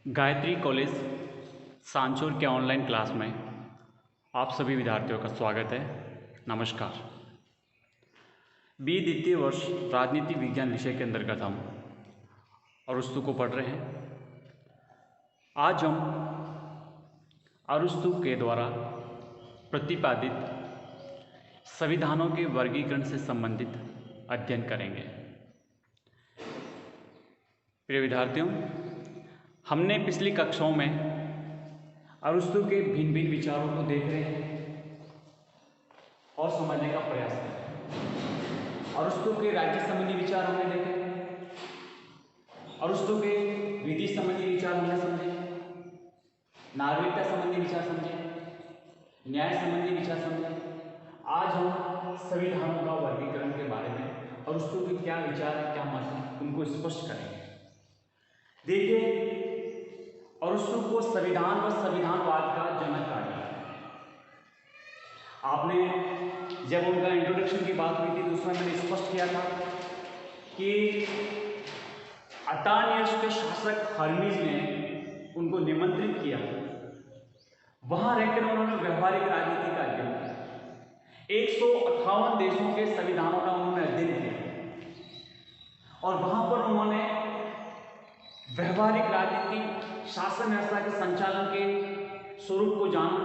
Gayatri college Sanchore के online class में आप सभी विद्यार्थियों का स्वागत है। नमस्कार। द्वितीय वर्ष राजनीति विज्ञान विषय के अंतर्गत हम अरस्तु को पढ़ रहे हैं। आज हम अरस्तु के द्वारा प्रतिपादित संविधानों के वर्गीकरण से संबंधित अध्ययन करेंगे। प्रिय विद्यार्थियों, हमने पिछली कक्षाओं में अरस्तु के भिन्न भिन्न विचारों को देख रहे हैं और समझने का प्रयास कर रहे हैं। अरस्तु के राज्य संबंधी विचार हमने देखे, अरस्तु के विधि संबंधी विचार हमने समझे, नागरिकता संबंधी विचार समझे, न्याय संबंधी विचार समझे। आज हम संविधानों का वर्गीकरण के बारे में अरस्तु के क्या विचार है, क्या मत है, उनको स्पष्ट करेंगे। देखिए, अरस्तु को संविधान व संविधानवाद का जनक कहा गया है। आपने जब उनका इंट्रोडक्शन की बात हुई थी तो उसमें मैंने स्पष्ट किया था कि अतानियस के शासक हर्मीज ने उनको निमंत्रित किया। वहां रहकर उन्होंने व्यवहारिक राजनीति का अध्ययन किया। 158 देशों के संविधानों का उन्होंने अध्ययन किया और वहां पर उन्होंने व्यवहारिक राजनीति, शासन व्यवस्था के संचालन के स्वरूप को जाना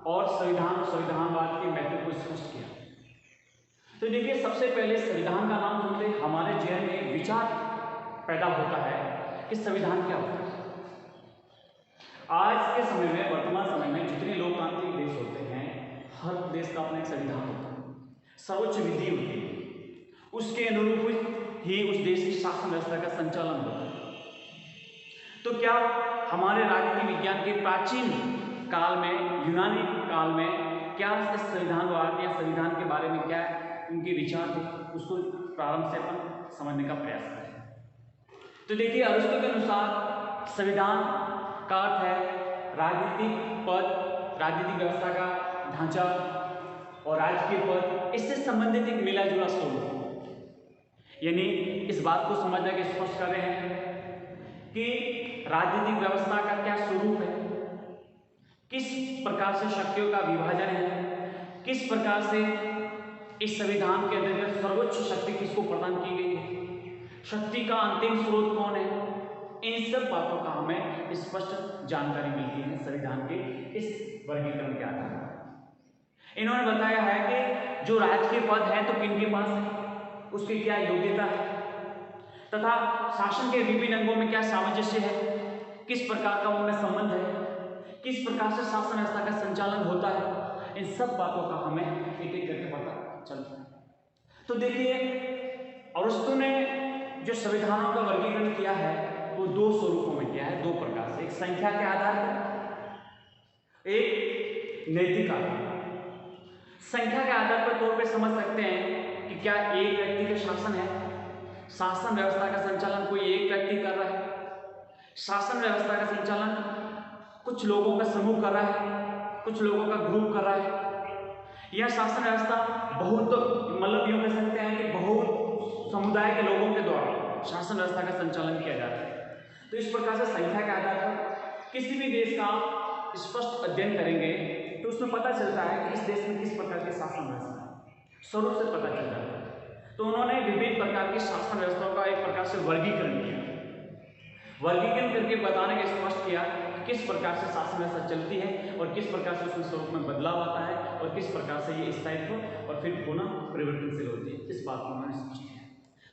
और संविधान और संविधानवाद के महत्व को स्पष्ट किया। तो देखिए, सबसे पहले संविधान का नाम सुनते हमारे जहन में एक विचार पैदा होता है कि संविधान क्या होता है। आज के समय में, वर्तमान समय में जितने लोकतांत्रिक देश होते हैं, हर देश का अपना एक संविधान होता है, सर्वोच्च विधि होती है, उसके अनुरूप ही उस देश की शासन व्यवस्था का संचालन होता है। तो क्या हमारे राजनीति विज्ञान के प्राचीन काल में, यूनानी काल में, क्या इस संविधानवाद या संविधान के बारे में क्या उनके विचार थे, उसको प्रारंभ से अपन समझने का प्रयास करें। तो देखिए, अरस्तु के अनुसार संविधान का अर्थ है राजनीतिक पद, राजनीतिक व्यवस्था का ढांचा और राजकीय पद, इससे संबंधित एक मिला जुला स्वरूप। यानी इस बात को समझने के स्पष्ट कर रहे हैं कि राजनीतिक व्यवस्था का क्या स्वरूप है, किस प्रकार से शक्तियों का विभाजन है, किस प्रकार से इस संविधान के अंतर्गत सर्वोच्च शक्ति किसको प्रदान की गई है, शक्ति का अंतिम स्रोत कौन है, इन सब बातों का हमें स्पष्ट जानकारी मिलती है संविधान के इस वर्गीकरण के आधार पर। इन्होंने बताया है कि जो राजकीय पद है तो किन के पास है, उसकी क्या योग्यता है, तथा शासन के विभिन्न अंगों में क्या सामंजस्य है, किस प्रकार का उनमें संबंध है, किस प्रकार से शासन व्यवस्था का संचालन होता है, इन सब बातों का हमें एक एक करके पता चलता है। तो देखिए, अरस्तु ने जो संविधानों का वर्गीकरण किया है वो दो स्वरूपों में किया है, दो प्रकार से। एक संख्या के आधार पर, एक नैतिक आधार। संख्या के आधार पर तौर पर समझ सकते हैं कि क्या एक व्यक्ति का शासन है, शासन व्यवस्था का संचालन कोई एक व्यक्ति कर रहा है, शासन व्यवस्था का संचालन कुछ लोगों का समूह कर रहा है, कुछ लोगों का ग्रुप कर रहा है, या शासन व्यवस्था बहुत, मतलब यूं कह सकते हैं कि बहुत समुदाय के लोगों के द्वारा शासन व्यवस्था का संचालन किया जाता है। तो इस प्रकार से संख्या के आधार पर किसी भी देश का स्पष्ट अध्ययन करेंगे तो उसमें पता चलता है कि इस देश में किस प्रकार की शासन व्यवस्था है, स्वरूप से पता चल जाता है। तो उन्होंने विभिन्न प्रकार की शासन व्यवस्थाओं का एक प्रकार से वर्गीकरण किया, वर्गीकरण करके बताने का स्पष्ट किया कि किस प्रकार से शासन व्यवस्था चलती है और किस प्रकार से उसमें स्वरूप में बदलाव आता है और किस प्रकार से ये स्थायित्व और फिर पुनः परिवर्तनशील होती है। इस बात को उन्होंने स्पष्ट किया।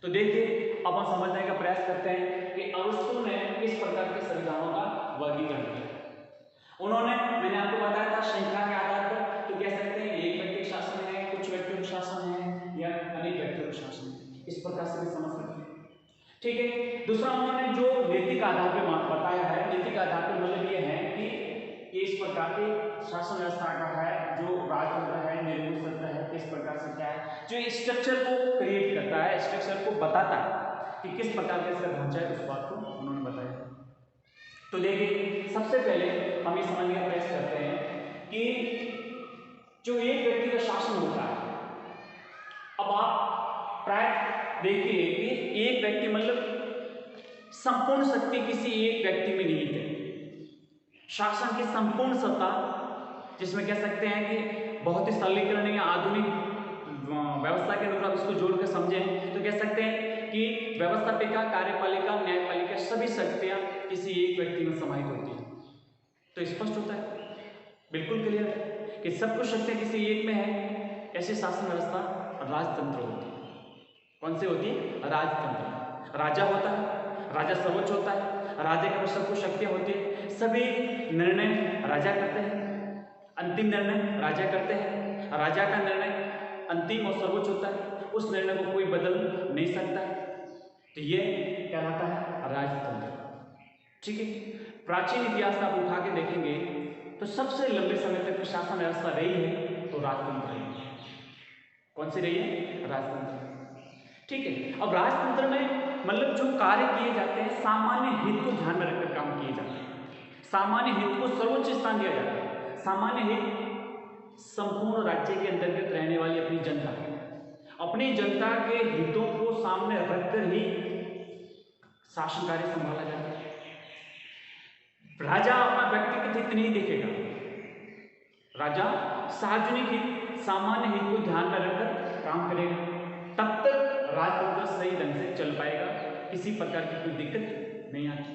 तो देखिए, अब हम समझने का प्रयास करते हैं कि अरस्तु ने किस प्रकार के संविधानों का वर्गीकरण किया। उन्होंने, मैंने आपको बताया था, संख्या के आधार पर तो कह सकते हैं एक व्यक्ति का शासन है, कुछ व्यक्तियों का शासन है, या अनेक व्यक्तियों का शासन है, इस प्रकार से भी समझ सकते हैं। ठीक है। दूसरा, उन्होंने जो नैतिक आधार पर बताया है, नैतिक आधार पर मतलब ये है कि इस प्रकार के शासन व्यवस्था का है, जो राजतंत्र है, निर्भुल तंत्र है, किस प्रकार से क्या है, जो स्ट्रक्चर को क्रिएट करता है, स्ट्रक्चर को बताता है कि किस प्रकार का इसका ढांचा है, उस बात को उन्होंने बताया। तो देखिए, सबसे पहले हम ये समझने का प्रयास करते हैं कि जो एक व्यक्ति का शासन होता है, अब आप प्राय देखिए कि एक व्यक्ति मतलब संपूर्ण शक्ति किसी एक व्यक्ति में निहित है। शासन की संपूर्ण सत्ता, जिसमें कह सकते हैं कि बहुत ही सरलीकरण या आधुनिक व्यवस्था के अनुरूप इसको जोड़कर समझें तो कह सकते हैं कि व्यवस्थापिका, कार्यपालिका, न्यायपालिका सभी शक्तियां किसी एक व्यक्ति में समाहित होती है। तो स्पष्ट होता है, बिल्कुल क्लियर है कि सब कुछ शक्तियां किसी एक में है। ऐसी शासन व्यवस्था राजतंत्र होती है। कौन सी होती है? राजतंत्र। राजा होता है, राजा सर्वोच्च होता है, राजा के पास सब कुछ शक्तियां होती है, सभी निर्णय राजा करते हैं, अंतिम निर्णय राजा करते हैं, राजा का निर्णय अंतिम और सर्वोच्च होता है, उस निर्णय को कोई बदल नहीं सकता। तो ये कहलाता है राजतंत्र। ठीक है, प्राचीन इतिहास का आप उठा के देखेंगे तो सबसे लंबे समय तक शासन व्यवस्था रही है तो राजतंत्र रही है। कौन सी रही है? राजतंत्र। ठीक है, अब राजतंत्र में मतलब जो कार्य किए जाते हैं सामान्य हित को ध्यान में रखकर काम किए जाते हैं, सामान्य हित को सर्वोच्च स्थान दिया जाता है। सामान्य हित संपूर्ण राज्य के अंतर्गत रहने वाली अपनी जनता, अपनी जनता के हितों को सामने रखकर ही शासन कार्य संभाला जाता है। राजा अपना व्यक्तिगत हित नहीं देखेगा, राजा सार्वजनिक हित, सामान्य हित को ध्यान में रखकर काम करेगा, तब तक राजतंत्र सही ढंग से चल पाएगा, किसी प्रकार की कोई दिक्कत नहीं आती।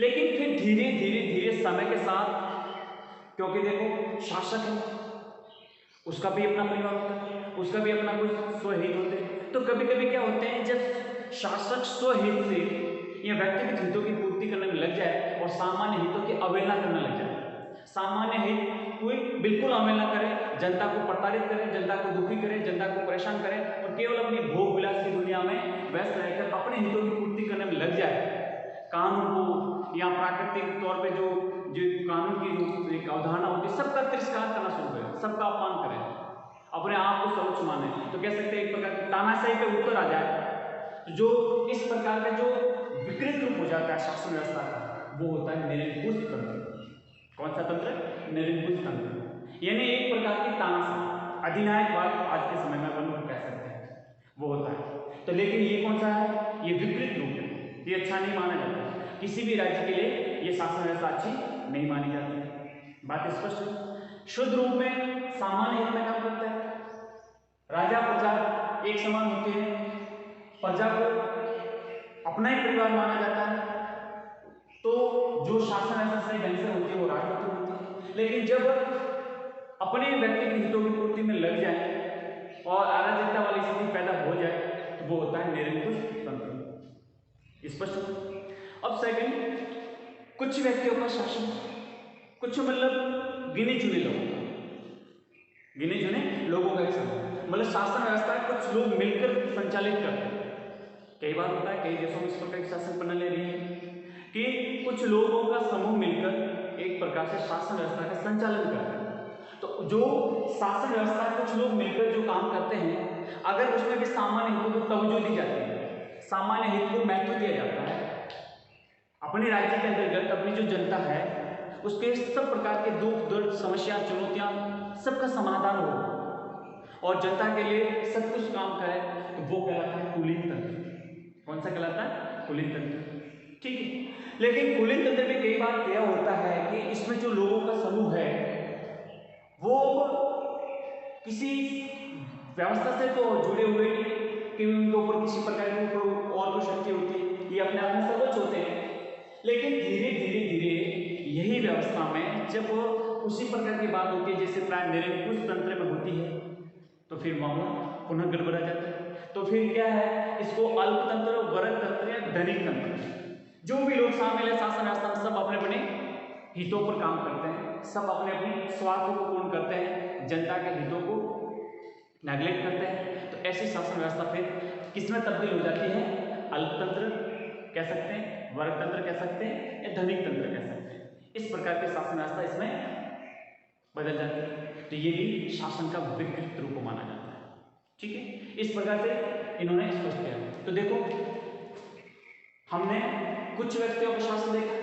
लेकिन फिर धीरे धीरे धीरे समय के साथ, क्योंकि देखो शासक है, उसका भी अपना परिवार होता है, उसका भी अपना कुछ स्वहित होते हैं, तो कभी कभी क्या होते हैं, जब शासक स्वहित से या व्यक्तिगत हितों की पूर्ति करने में लग जाए और सामान्य हितों की अवहेलना करने लग जाए, सामान्य हित कोई बिल्कुल अवहेलना करे, जनता को प्रताड़ित करे, जनता को दुखी करे, जनता को परेशान करे और केवल अपनी भोग विलास की दुनिया में व्यस्त रहकर अपने हितों की पूर्ति करने में लग जाए, कानून को या प्राकृतिक तौर पे जो कानून की एक अवधारणा होती है सबका तिरस्कार करना शुरू करें, सबका अपमान करें, अपने आप को सर्वोच्च माने, तो कह सकते हैं एक प्रकार की तानाशाही पे उत्तर आ जाए। तो जो इस प्रकार का जो विकृत रूप हो जाता है शासन व्यवस्था का, वो होता है निरंकुश तंत्र। कौन सा तंत्र? निरंकुश तंत्र, यानी एक प्रकार की तानाशाही, अधिनायकवाद आज के समय में अपन कह सकते हैं, वो होता है। तो लेकिन ये कौन सा है? ये विपरीत रूप है, ये अच्छा नहीं माना जाता। किसी भी राज्य के लिए ये शासन व्यवस्था अच्छी नहीं मानी जाती है। बात स्पष्ट है। शुद्ध रूप में सामान्य हित में काम करता है, राजा प्रजा एक समान होते हैं, प्रजा को अपना ही परिवार माना जाता है, तो जो शासन व्यवस्था सही ढंग से होती है वो राजतंत्र होती है। लेकिन जब अपने व्यक्तिगत हितों की पूर्ति में लग जाए और अराजकता वाली स्थिति पैदा हो जाए तो वो होता है निरंकुश तंत्र। स्पष्ट। अब सेकंड, कुछ व्यक्तियों का शासन, कुछ मतलब गिने चुने लोगों का, गिने चुने लोगों का एक समूह, मतलब शासन व्यवस्था कुछ लोग मिलकर संचालित करते हैं। कई बार होता है, कई देशों में इस प्रकार की शासन प्रणाली रही है कि कुछ लोगों का समूह मिलकर एक प्रकार से शासन व्यवस्था का संचालन करते हैं। तो जो शासन व्यवस्था कुछ लोग मिलकर जो काम करते हैं, अगर उसमें भी सामान्य हितों को तवज्जो दी जाती है, सामान्य हित को महत्व दिया जाता है, अपने राज्य के अंतर्गत अपनी जो जनता है उसके सब प्रकार के दुख दर्द समस्या चुनौतियां सबका समाधान हो और जनता के लिए सब कुछ काम करे, तो वो कहलाता है कुलीन तंत्र। कौन सा कहलाता है? कुलीन तंत्र। ठीक है, लेकिन कुलीन तंत्र में कई बार क्या होता है कि इसमें जो लोगों का समूह है वो किसी व्यवस्था से तो जुड़े हुए नहीं कि उनके ऊपर किसी प्रकार की और कोई शक्ति होती है, ये अपने आप में सर्वोच्च होते हैं। लेकिन धीरे धीरे धीरे यही व्यवस्था में जब उसी प्रकार की बात होती है जैसे प्राय निरंकुश तंत्र में होती है, तो फिर मामला पुनः गड़बड़ा जाता है। तो फिर क्या है, इसको अल्पतंत्र, वर्ग तंत्र या धनिक तंत्र, जो भी लोग शामिल है शासन व्यवस्था में सब अपने अपने हितों पर काम करते हैं, सब अपने अपने स्वार्थों को पूर्ण करते हैं, जनता के हितों को नेग्लेक्ट करते हैं। तो ऐसी शासन व्यवस्था फिर किसमें तब्दील हो जाती है? अल्पतंत्र कह सकते हैं, वर्ग तंत्र कह सकते हैं या धनिक तंत्र कह सकते हैं। इस प्रकार की शासन व्यवस्था इसमें बदल जाती है। तो ये भी शासन का विकृत रूप माना जाता है। ठीक है, इस प्रकार से इन्होंने स्पष्ट किया। तो देखो, हमने कुछ व्यक्तियों का शासन देखा,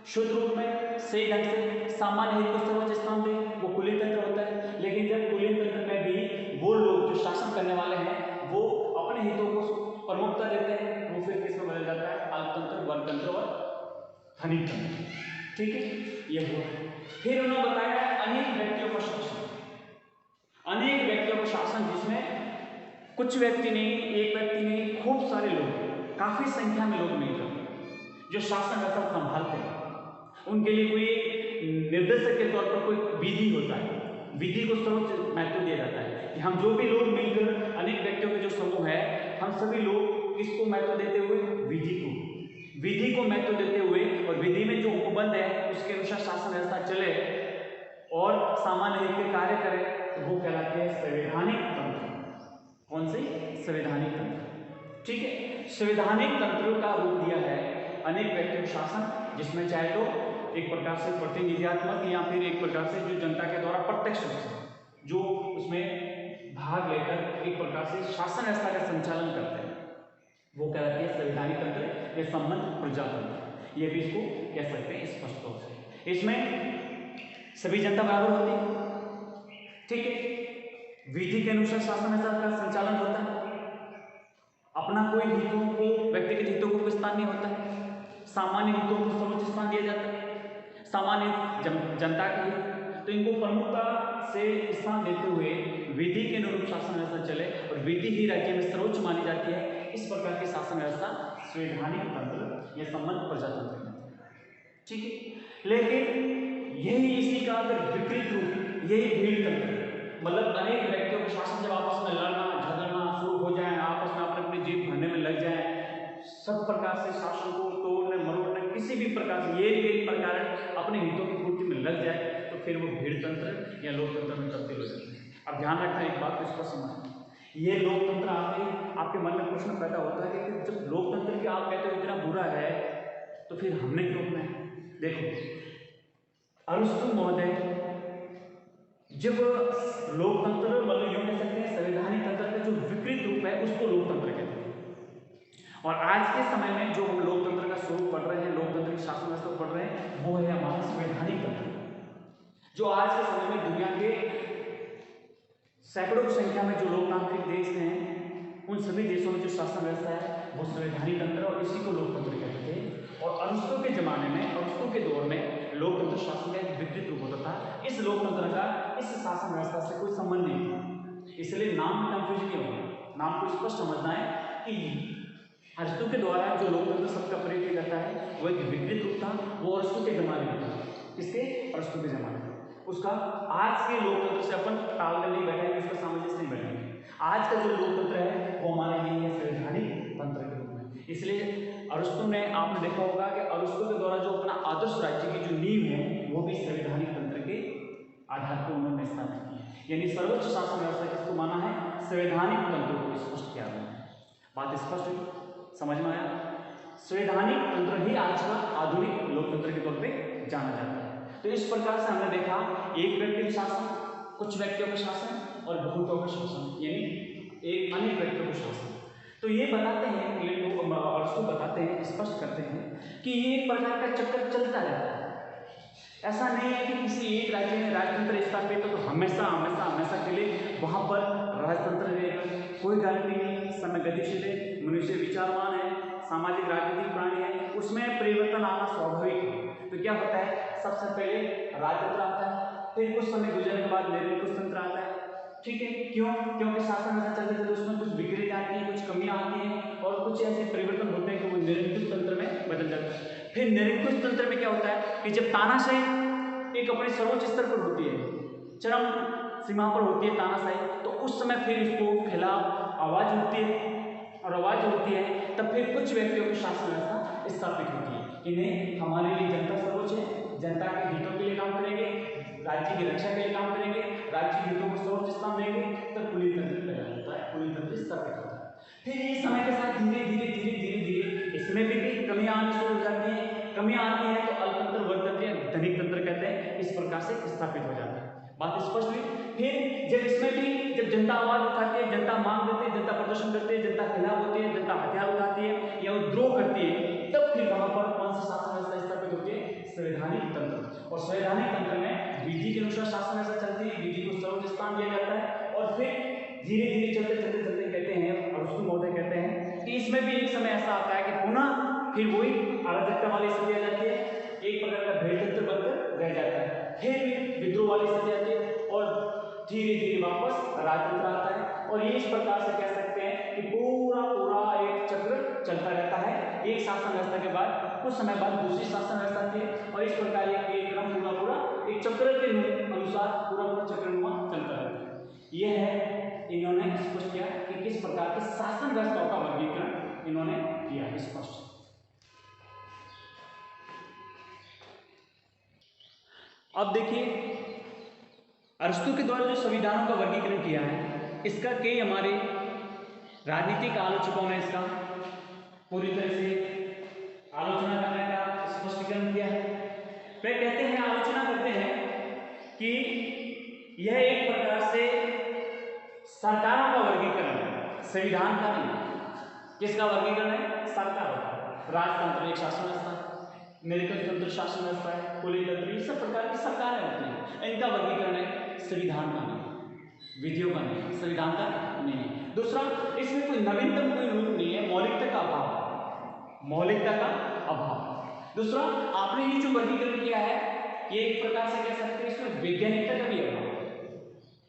शुद्ध रूप में सही ढंग से सामान्य हित को सर्वोच्च स्थान दे, वो कुलीन तंत्र होता है। लेकिन जब कुलीन तंत्र में भी वो लोग जो शासन करने वाले हैं वो अपने हितों को प्रमुखता देते हैं, वो फिर किसमें बदल जाता है, अल्पतंत्र, वर्गतंत्र और धनिक तंत्र। ठीक है, ये हुआ। फिर उन्होंने बताया अनेक व्यक्तियों का शासन, अनेक व्यक्तियों का शासन, जिसमें कुछ व्यक्ति नहीं, एक व्यक्ति नहीं, खूब सारे लोग, काफी संख्या में लोग मिलकर जो शासन व्यवस्था संभालते हैं। उनके लिए कोई निर्देशक के तौर पर कोई विधि होता है, विधि को सर्वोच्च महत्व दिया जाता है कि हम जो भी लोग मिलकर, अनेक व्यक्तियों के जो समूह है, हम सभी लोग किसको महत्व देते हुए, विधि को, विधि को महत्व देते हुए, और विधि में जो उपबंध है उसके अनुसार शासन व्यवस्था चले और सामान्य हित के कार्य करें, तो वो कहलाते हैं संवैधानिक तंत्र। कौन से? संवैधानिक तंत्र। ठीक है, संवैधानिक तंत्रों का रूप दिया है अनेक व्यक्तियों शासन, जिसमें चाहे तो एक प्रकार से प्रतिनिधित्वात्मक या फिर एक प्रकार से जो जनता के द्वारा प्रत्यक्ष रूप से जो उसमें भाग लेकर एक प्रकार से शासन व्यवस्था का संचालन करते हैं, वो कहलाती है संवैधानिक तंत्र या संबंध प्रजातंत्र। ये भी इसको कह सकते हैं स्पष्ट तौर से। इसमें सभी जनता बराबर होती है। ठीक है, विधि के अनुसार शासन व्यवस्था का संचालन होता है, अपना कोई हितों को, व्यक्तिगत हितों को स्थान नहीं होता है, सामान्य हितों को सर्वोच्च स्थान दिया जाता है, सामान्य जनता के हित, तो इनको प्रमुखता से स्थान देते हुए विधि के अनुरूप शासन व्यवस्था चले और विधि ही राज्य में सर्वोच्च मानी जाती है। इस प्रकार की शासन व्यवस्था संवैधानिक तंत्र या संबंध प्रजातंत्र है। ठीक है, लेकिन यही इसी का अगर विपरीत रूप, यही भीड़ तंत्र, मतलब अनेक व्यक्तियों के शासन जब आपस में लड़ना झगड़ना शुरू हो जाए, आपस में अपनी जेब भरने में लग जाए, सब प्रकार से शासन को तोड़ने मरोड़ने, किसी भी प्रकार से एक प्रकार अपने हितों की पूर्ति में लग जाए, तो फिर वो भीड़ तंत्र या लोकतंत्र में तब्दील हो जाते हैं। अब ध्यान रखना एक बात को स्पष्ट समझना, ये लोकतंत्र आते आपके मन में प्रश्न पैदा होता है कि जब लोकतंत्र की आप कहते हो इतना बुरा है, तो फिर हमने क्यों अपना है? देखो, अरस्तु महोदय जब लोकतंत्र, मतलब यूं कह सकते हैं संवैधानिक तंत्र का जो विपरीत रूप है उसको लोकतंत्र कहते हैं। और आज के समय में जो हम लोकतंत्र का स्वरूप पढ़ रहे हैं, लोकतंत्र की शासन व्यवस्था पढ़ रहे हैं, वो है हमारा संवैधानिक तंत्र, जो आज के समय में दुनिया के सैकड़ों की संख्या में जो लोकतांत्रिक देश हैं, उन सभी देशों में जो शासन व्यवस्था है वो संवैधानिक तंत्र, और इसी को लोकतंत्र कहते थे। और अरस्तु के जमाने में, अरस्तु के दौर में लोकतंत्र शासन का एक विपरीत रूप होता था। इस लोकतंत्र का इस शासन व्यवस्था से कोई संबंध नहीं था, इसलिए नाम में कंफ्यूजन नहीं होगा। नाम को स्पष्ट समझना है कि अरस्तु के द्वारा जो लोकतंत्र सबका प्रयोग करता है वो एक विपरीत रूप था, वो अरस्तु के जमाने में था। किसके? अरस्तु के जमाने में। उसका आज के लोकतंत्र से अपन तालमेल नहीं बैठेंगे, उसका सामंजस्य नहीं बैठेंगे। आज का जो लोकतंत्र है वो हमारे लिए संवैधानिक तंत्र के रूप में। इसलिए अरस्तु ने, आपने देखा होगा कि अरस्तु के द्वारा जो अपना आदर्श राज्य की जो नींव है वो भी संवैधानिक तंत्र के आधार पर उन्होंने स्थापित की है। यानी सर्वोच्च शासन व्यवस्था किसको माना है? संवैधानिक तंत्र को स्पष्ट किया गया है। बात स्पष्ट हुई, समझ में आया? संवैधानिक तंत्र ही आज का आधुनिक लोकतंत्र के तौर पर जाना जाता है। तो इस प्रकार से हमने देखा एक व्यक्ति का शासन, कुछ व्यक्तियों का शासन और बहुतों का शासन, यानी एक अनेक व्यक्तियों का शासन। तो ये बताते हैं, अरस्तु बताते हैं, स्पष्ट करते हैं कि ये एक प्रकार का चक्कर चलता रहता है। ऐसा नहीं है कि किसी एक राज्य में राजतंत्र स्थापित हो तो हमेशा हमेशा हमेशा के लिए वहाँ पर राजतंत्र रहेगा, कोई गारंटी नहीं। समय गतिशील है, मनुष्य विचारवान है, सामाजिक राजनीतिक प्राणी है, उसमें परिवर्तन आना स्वाभाविक है। तो क्या होता है, सबसे पहले राजतंत्र आता है, फिर कुछ समय गुजरने के बाद निरंकुश तंत्र आता है। ठीक है, क्यों? क्योंकि शासन ऐसा चलते चलते उसमें कुछ विकृति आती है, कुछ कमियां आती हैं और कुछ ऐसे परिवर्तन होते हैं कि वो निरंकुश तंत्र में बदल जाता है। फिर निरंकुश तंत्र में क्या होता है कि जब तानाशाही एक अपने सर्वोच्च स्तर पर होती है, चरम सीमा पर होती है तानाशाही, तो उस समय फिर इसको खिलाफ आवाज उठती है, और आवाज उठती है तब फिर कुछ व्यक्तियों की शासन व्यवस्था स्थापित होती है कि नहीं, हमारे लिए जनता सर्वोच्च है, जनता के हितों के लिए काम करेंगे, राज्य की रक्षा के लिए काम करेंगे, राज्य के हितों को सर्वोच्च स्थान देंगे, तब पुलिस तंत्र पैदा होता है, पुलिस तंत्र स्थापित होता है। फिर ये समय के साथ धीरे धीरे धीरे धीरे धीरे इसमें भी कमियां आनी शुरू हो जाती हैं। कमियां आती हैं तो अल्पतंत्र, वर्गतंत्र या धनिक तंत्र कहते हैं, इस प्रकार से स्थापित हो जाता है। बात स्पष्ट हुई। फिर जब इसमें भी जब जनता आवाज उठाती है, जनता मांग देती है, जनता प्रदर्शन करती है, जनता खिलाफ होती है, जनता हथियार उठाती है या विद्रोह करती है, तब फिर वहां पर कौन सा शासन व्यवस्था स्थापित होती है? संवैधानिक तंत्र। और संवैधानिक तंत्र में विधि के अनुसार शासन व्यवस्था चलती है, विधि को सर्वोच्च स्थान दिया जाता है। और फिर धीरे धीरे चलते चलते चलते कहते हैं, अरस्तु महोदय कहते हैं कि इसमें भी एक समय ऐसा आता है कि पुनः फिर वही अराजकता वाली स्थिति आ जाती है, एक प्रकार का भेदतंत्र बनकर रह जाता है, फिर भी विद्रोह वाली स्थिति आती है और धीरे धीरे वापस राजतंत्र आता है। और ये इस प्रकार से कह सकते हैं कि पूरा एक चक्र चलता रहता है। एक शासन व्यवस्था के बाद कुछ समय बाद दूसरी शासन व्यवस्था आती है और इस प्रकार एक क्रम पूरा एक चक्र के अनुसार पूरा चक्रनुमा चलता रहता है। यह है इन्होंने स्पष्ट किया कि किस प्रकार के शासन व्यवस्थाओं का वर्गीकरण इन्होंने किया स्पष्ट। अब देखिए अरस्तु के द्वारा जो संविधानों का वर्गीकरण किया है, इसका कई हमारे राजनीतिक आलोचकों ने इसका पूरी तरह से आलोचना करने का स्पष्टीकरण किया है। वे कहते हैं, आलोचना करते हैं कि यह एक प्रकार से सरकारों का वर्गीकरण है, संविधान का नहीं। किसका वर्गीकरण है? सरकार का। राजतंत्र एक शासन व्यवस्था, निरंकुश तंत्र शासन व्यवस्था है, कुलीन तंत्र, ये सब प्रकार की सरकारें होती हैं। इनका वर्गीकरण है संविधान का नहीं, विधियों का नहीं, संविधान का नहीं है। दूसरा, इसमें कोई नवीनतम कोई रूप नहीं है, मौलिकता का अभाव, मौलिकता का अभाव। दूसरा, आपने ये जो वर्गीकरण किया है, ये एक प्रकार से कह सकते हैं इसमें वैज्ञानिकता का भी अभाव है।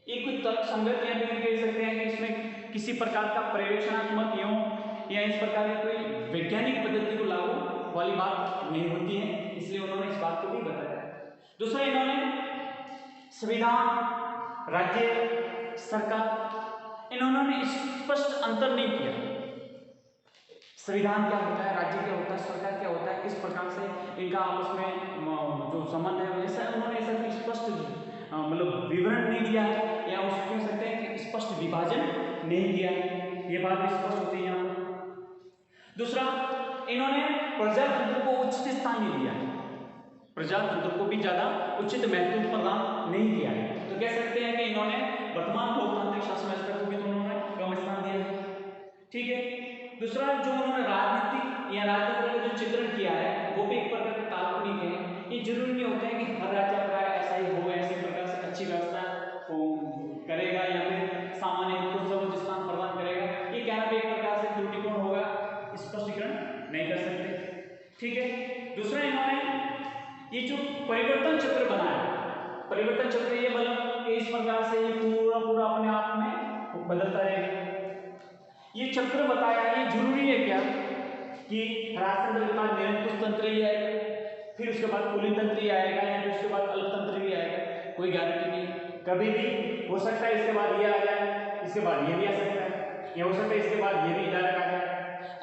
ये कोई तर्क संगत या फिर कह सकते हैं कि इसमें किसी प्रकार का पर्यवेक्षणात्मक या इस प्रकार की कोई वैज्ञानिक पद्धति को लागू वाली बात नहीं होती है, इसलिए उन्होंने इस बात को भी बताया। दूसरा, इन्होंने संविधान, राज्य, सरकार, इन्होंने स्पष्ट अंतर नहीं किया। संविधान क्या होता है, राज्य क्या होता है, सरकार क्या होता है, किस प्रकार से इनका आपस में जो संबंध है, ऐसा उन्होंने ऐसा कोई स्पष्ट मतलब विवरण नहीं दिया है, या उसको कह सकते हैं कि स्पष्ट विभाजन नहीं किया। ये बात भी स्पष्ट होती है यहाँ पर। दूसरा, इन्होंने प्रजातंत्र को उचित स्थान नहीं दिया, प्रजातंत्र को भी ज्यादा उचित महत्व प्रदान नहीं किया है। तो कह सकते हैं कि इन्होंने वर्तमान लोकतांत्रिक शासन व्यवस्था को भी तो उन्होंने कम स्थान दिया है। ठीक है। दूसरा, जो उन्होंने राजनीतिक या राजतंत्र का जो चित्रण किया है, वो भी एक प्रकार के काल्पनिक है। ये जरूरी नहीं होता है कि हर राज्य का ऐसा ही हो, ऐसी प्रकार से अच्छी व्यवस्था करेगा या फिर सामान्य कुछ स्थान प्रदान करेगा। ये कहना भी एक प्रकार से त्रुटिपूर्ण होगा, स्पष्टीकरण नहीं कर सकते। ठीक है। दूसरा, इन्होंने ये जो परिवर्तन चक्र बनाया, परिवर्तन चक्र ये मतलब इस प्रकार से ये पूरा अपने आप में बदलता रहेगा। ये चक्र बताया, ये जरूरी है क्या कि राजतंत्र के बाद निरंकुश तंत्र ही आएगा, फिर उसके बाद कुलीन तंत्र ही आएगा, या फिर उसके बाद अल्पतंत्र भी आएगा? कोई गारंटी नहीं। कभी भी हो सकता है इसके बाद ये आ जाए, इसके बाद ये भी आ सकता है, या हो सकता है इसके बाद ये भी इधर आ जाए,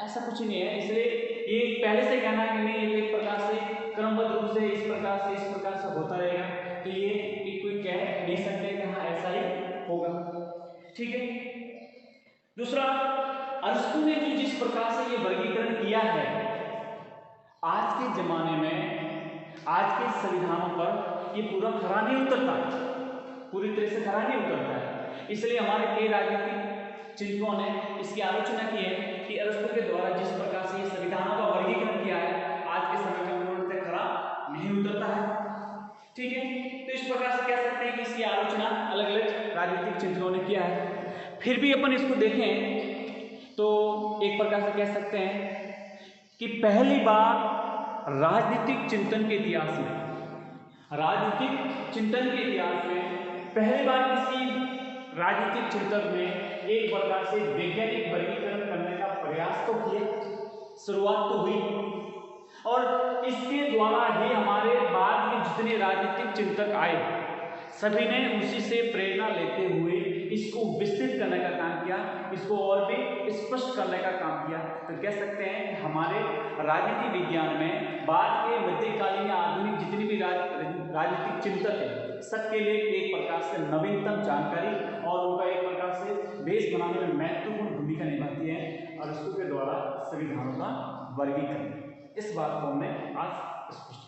ऐसा कुछ नहीं है। इसलिए ये पहले से कहना है कि नहीं, एक प्रकार से क्रमबद्ध रूप से इस प्रकार से होता रहेगा, तो ये कोई कह नहीं सकते कि हाँ ऐसा ही होगा। ठीक है। दूसरा, अरस्तु ने जो जिस प्रकार से ये वर्गीकरण किया है, आज के जमाने में आज के संविधानों पर ये पूरा खरा नहीं उतरता है, पूरी तरह से खरा नहीं उतरता है। इसलिए हमारे कई राजनीतिक चिंतकों ने इसकी आलोचना की है कि अरस्तु के द्वारा जिस प्रकार से ये संविधानों का वर्गीकरण किया है, आज के समय में पूर्ण तरह खरा नहीं उतरता है। ठीक है। तो इस प्रकार से कह सकते हैं कि इसकी आलोचना अलग अलग राजनीतिक चिंतकों ने किया है। फिर भी अपन इसको देखें तो एक प्रकार से कह सकते हैं कि पहली बार राजनीतिक चिंतन के इतिहास में, राजनीतिक चिंतन के इतिहास में पहली बार किसी राजनीतिक चिंतन में एक प्रकार से वैज्ञानिक वर्गीकरण करने का प्रयास तो किया, शुरुआत तो हुई, और इसके द्वारा ही हमारे बाद में जितने राजनीतिक चिंतक आए, सभी ने उसी से प्रेरणा लेते हुए इसको विस्तृत करने का काम किया, इसको और भी स्पष्ट करने का काम किया। तो कह सकते हैं कि हमारे राजनीति विज्ञान में बाद के मध्यकालीन या आधुनिक जितनी भी राजनीतिक चिंतक है, सबके लिए एक प्रकार से नवीनतम जानकारी और उनका एक प्रकार से बेस बनाने में महत्वपूर्ण भूमिका निभाती है अरस्तु के द्वारा संविधानों का वर्गीकरण। इस बात को हमने आज स्पष्ट